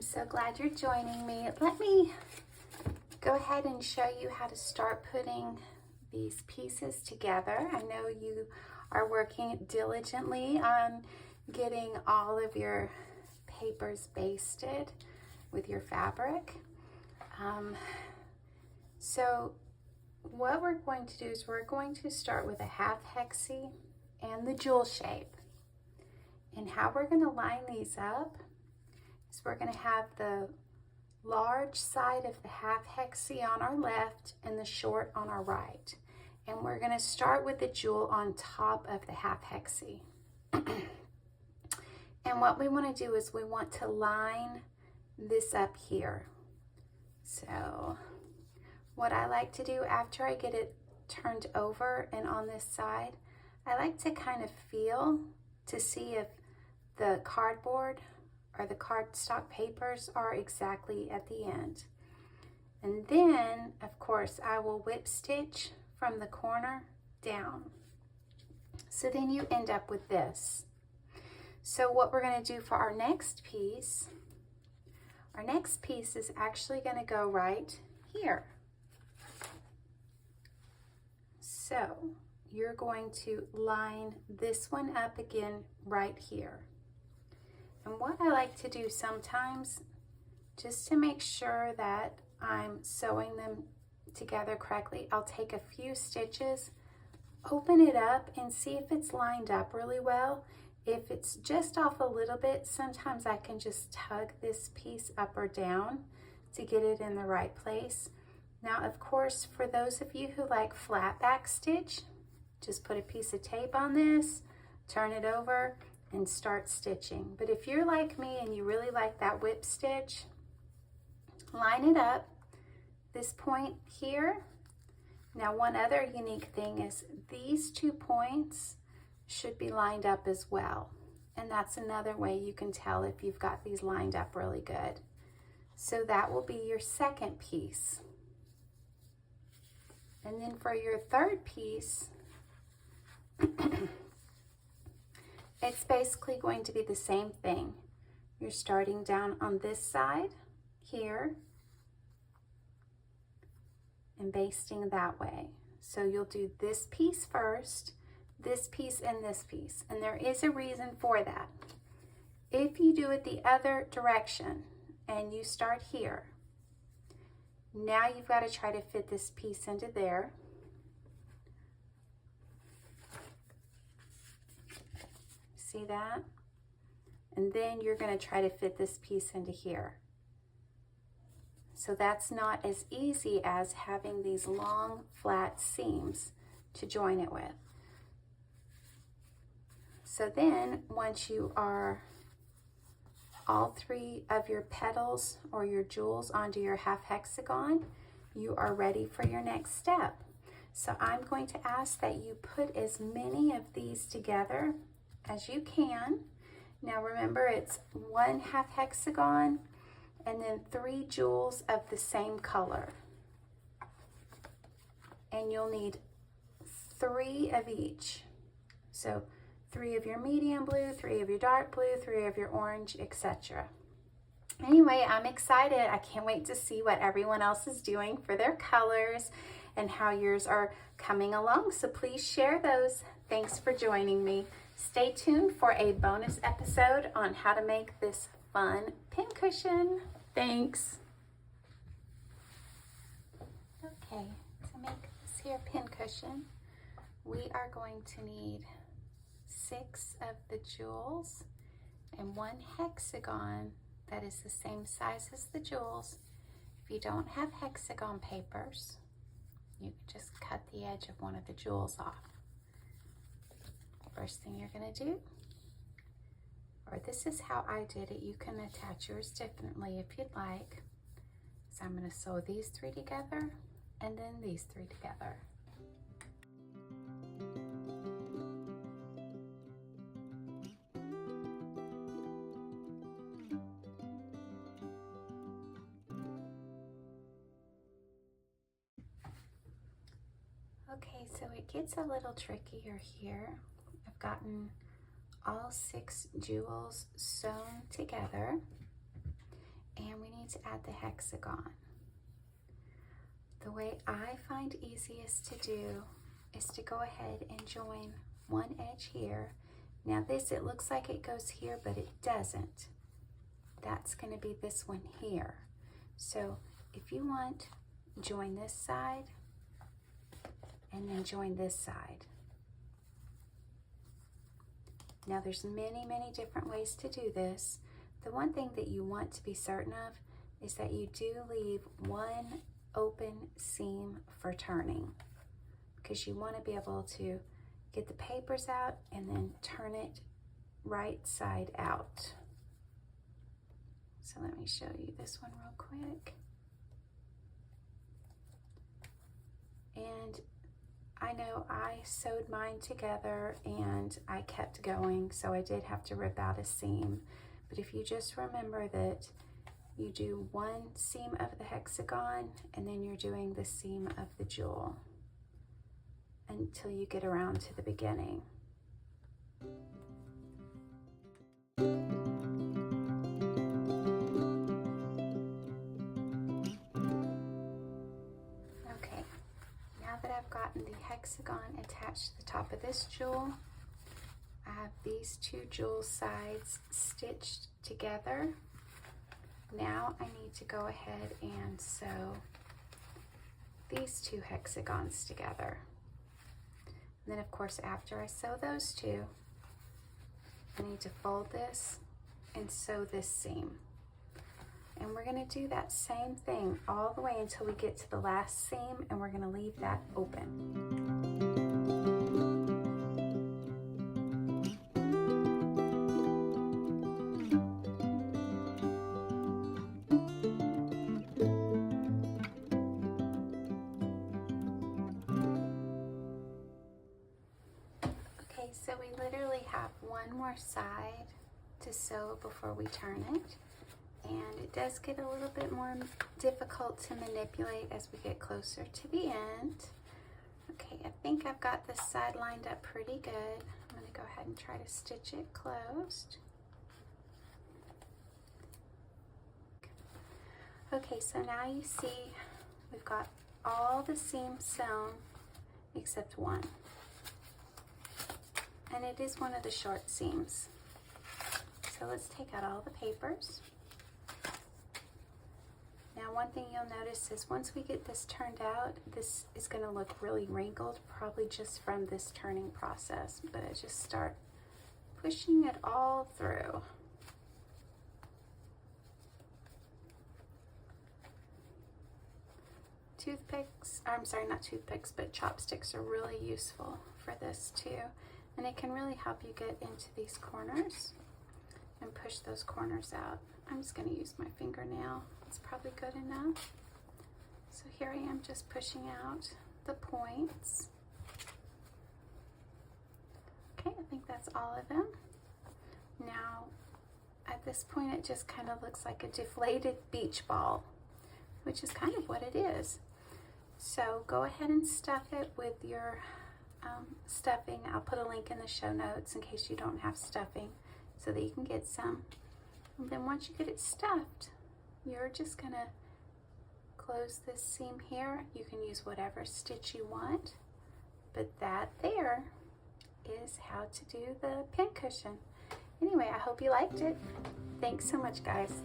so glad you're joining me. Let me go ahead and show you how to start putting these pieces together. I know you are working diligently on getting all of your papers basted with your fabric. So what we're going to do is we're going to start with a half hexie and the jewel shape. And how we're going to line these up is we're going to have the large side of the half hexie on our left and the short on our right. And we're going to start with the jewel on top of the half hexie. And what we want to do is we want to line this up here. So what I like to do after I get it turned over and on this side, I like to kind of feel to see if the cardboard or the cardstock papers are exactly at the end. And then, of course, I will whip stitch from the corner down. So then you end up with this. So what we're going to do for our next piece is actually going to go right here. So you're going to line this one up again right here. And what I like to do sometimes, just to make sure that I'm sewing them together correctly, I'll take a few stitches, open it up, and see if it's lined up really well. If it's just off a little bit, sometimes I can just tug this piece up or down to get it in the right place. Now, of course, for those of you who like flat back stitch, just put a piece of tape on this, turn it over, and start stitching. But if you're like me and you really like that whip stitch, line it up, this point here. Now, one other unique thing is these 2 points should be lined up as well. And that's another way you can tell if you've got these lined up really good. So that will be your second piece. And then for your third piece, it's basically going to be the same thing. You're starting down on this side here and basting that way. So you'll do this piece first, this piece, and this piece. And there is a reason for that. If you do it the other direction and you start here, now you've got to try to fit this piece into there. See that? And then you're going to try to fit this piece into here. So that's not as easy as having these long flat seams to join it with. So then once you are all 3 of your petals or your jewels onto your half hexagon, you are ready for your next step. So I'm going to ask that you put as many of these together as you can. Now remember, it's 1 half hexagon and then 3 jewels of the same color. And you'll need 3 of each. So 3 of your medium blue, 3 of your dark blue, 3 of your orange, etc. Anyway, I'm excited. I can't wait to see what everyone else is doing for their colors and how yours are coming along. So please share those. Thanks for joining me. Stay tuned for a bonus episode on how to make this fun pincushion. Thanks. Okay, to make this here pincushion, we are going to need 6 of the jewels and 1 hexagon that is the same size as the jewels. If you don't have hexagon papers, you can just cut the edge of one of the jewels off. First thing you're going to do, or this is how I did it, you can attach yours differently if you'd like. So I'm going to sew these 3 together and then these 3 together. Okay, so it gets a little trickier here. I've gotten all 6 jewels sewn together, to add the hexagon. The way I find easiest to do is to go ahead and join one edge here. Now this, it looks like it goes here, but it doesn't. That's going to be this one here. So if you want, join this side and then join this side. Now there's many, many different ways to do this. The one thing that you want to be certain of is that you do leave one open seam for turning, because you want to be able to get the papers out and then turn it right side out. So let me show you this one real quick. And I know I sewed mine together and I kept going, so I did have to rip out a seam. But if you just remember that you do one seam of the hexagon and then you're doing the seam of the jewel until you get around to the beginning. Okay, now that I've gotten the hexagon attached to the top of this jewel, I have these two jewel sides stitched together. Now I need to go ahead and sew these two hexagons together. And then of course, after I sew those two, I need to fold this and sew this seam. And we're going to do that same thing all the way until we get to the last seam, and we're going to leave that open. Okay, so we literally have one more side to sew before we turn it. And it does get a little bit more difficult to manipulate as we get closer to the end. Okay, I think I've got this side lined up pretty good. I'm going to go ahead and try to stitch it closed. Okay, so now you see we've got all the seams sewn except one. And it is one of the short seams. So let's take out all the papers. Now one thing you'll notice is once we get this turned out, this is going to look really wrinkled, probably just from this turning process, but I just start pushing it all through. Toothpicks, I'm sorry, not toothpicks, but chopsticks are really useful for this too. And it can really help you get into these corners and push those corners out. I'm just going to use my fingernail. It's probably good enough. So here I am just pushing out the points. Okay, I think that's all of them. Now, at this point, it just kind of looks like a deflated beach ball, which is kind of what it is. So go ahead and stuff it with your stuffing. I'll put a link in the show notes in case you don't have stuffing so that you can get some. And then once you get it stuffed, you're just gonna close this seam here. You can use whatever stitch you want, but that there is how to do the pincushion. Anyway, I hope you liked it. Thanks so much, guys.